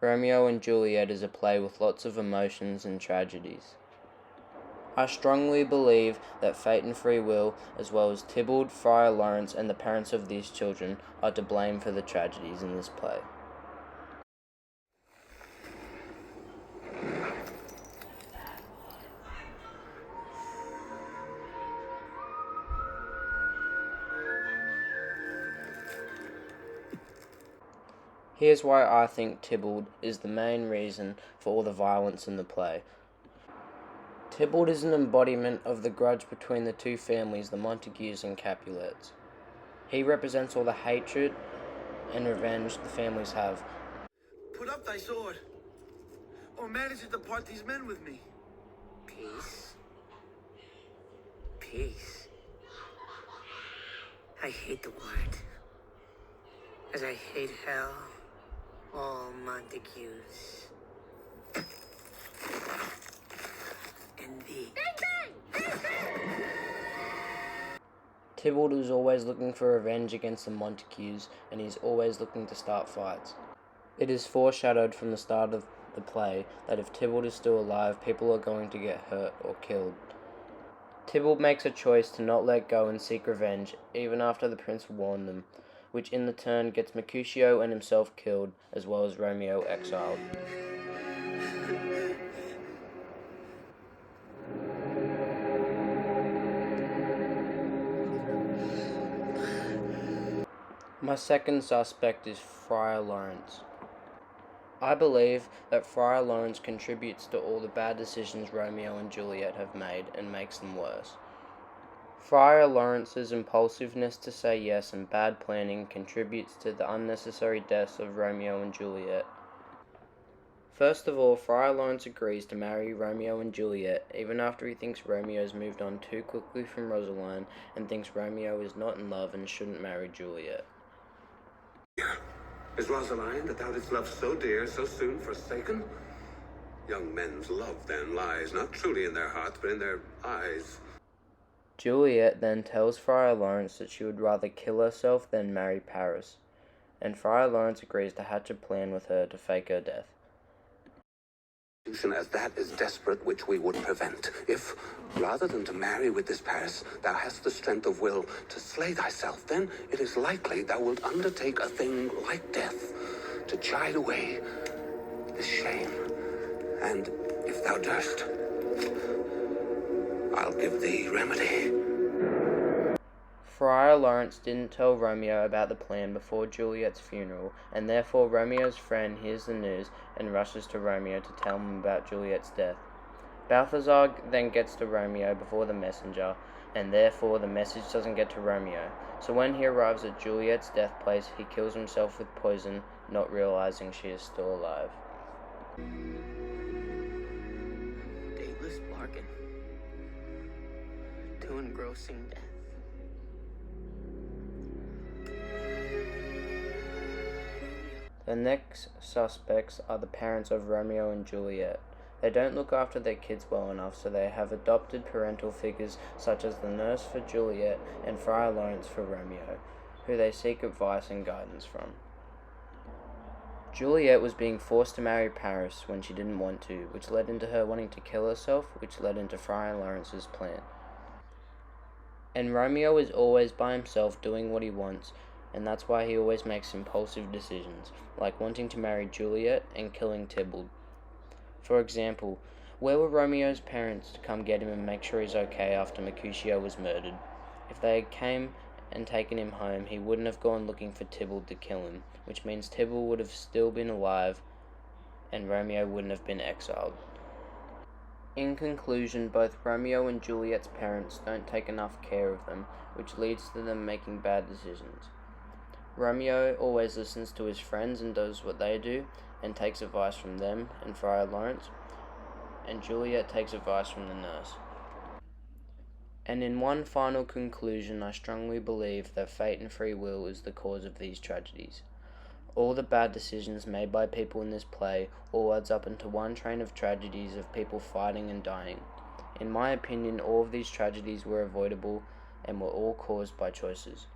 Romeo and Juliet is a play with lots of emotions and tragedies. I strongly believe that fate and free will, as well as Tybalt, Friar Lawrence, and the parents of these children, are to blame for the tragedies in this play. Here's why I think Tybalt is the main reason for all the violence in the play. Tybalt is an embodiment of the grudge between the two families, the Montagues and Capulets. He represents all the hatred and revenge the families have. Put up thy sword, or manage to depart these men with me. Peace? Peace? I hate the word, as I hate hell, all Montagues, and thee. Tybalt is always looking for revenge against the Montagues, and he's always looking to start fights. It is foreshadowed from the start of the play that if Tybalt is still alive, people are going to get hurt or killed. Tybalt makes a choice to not let go and seek revenge, even after the prince warned them, which in the turn gets Mercutio and himself killed, as well as Romeo exiled. My second suspect is Friar Lawrence. I believe that Friar Lawrence contributes to all the bad decisions Romeo and Juliet have made and makes them worse. Friar Lawrence's impulsiveness to say yes and bad planning contributes to the unnecessary deaths of Romeo and Juliet. First of all, Friar Lawrence agrees to marry Romeo and Juliet, even after he thinks Romeo's moved on too quickly from Rosaline and thinks Romeo is not in love and shouldn't marry Juliet. Is Rosaline, that thou didst love so dear, so soon forsaken? Young men's love, then, lies not truly in their hearts, but in their eyes. Juliet then tells Friar Lawrence that she would rather kill herself than marry Paris, and Friar Lawrence agrees to hatch a plan with her to fake her death. As that is desperate, which we would prevent. If, rather than to marry with this Paris, thou hast the strength of will to slay thyself, then it is likely thou wilt undertake a thing like death, to chide away this shame. And if thou durst, I'll give thee remedy. Friar Lawrence didn't tell Romeo about the plan before Juliet's funeral, and therefore Romeo's friend hears the news and rushes to Romeo to tell him about Juliet's death. Balthazar then gets to Romeo before the messenger, and therefore the message doesn't get to Romeo. So when he arrives at Juliet's death place, he kills himself with poison, not realizing she is still alive. Dayless bargain to engrossing death. The next suspects are the parents of Romeo and Juliet. They don't look after their kids well enough, so they have adopted parental figures such as the nurse for Juliet and Friar Lawrence for Romeo, who they seek advice and guidance from. Juliet was being forced to marry Paris when she didn't want to, which led into her wanting to kill herself, which led into Friar Lawrence's plan. And Romeo is always by himself doing what he wants, and that's why he always makes impulsive decisions, like wanting to marry Juliet and killing Tybalt. For example, where were Romeo's parents to come get him and make sure he's okay after Mercutio was murdered? If they had came and taken him home, he wouldn't have gone looking for Tybalt to kill him, which means Tybalt would have still been alive and Romeo wouldn't have been exiled. In conclusion, both Romeo and Juliet's parents don't take enough care of them, which leads to them making bad decisions. Romeo always listens to his friends and does what they do, and takes advice from them and Friar Lawrence, and Juliet takes advice from the nurse. And in one final conclusion, I strongly believe that fate and free will is the cause of these tragedies. All the bad decisions made by people in this play all adds up into one train of tragedies of people fighting and dying. In my opinion, all of these tragedies were avoidable and were all caused by choices.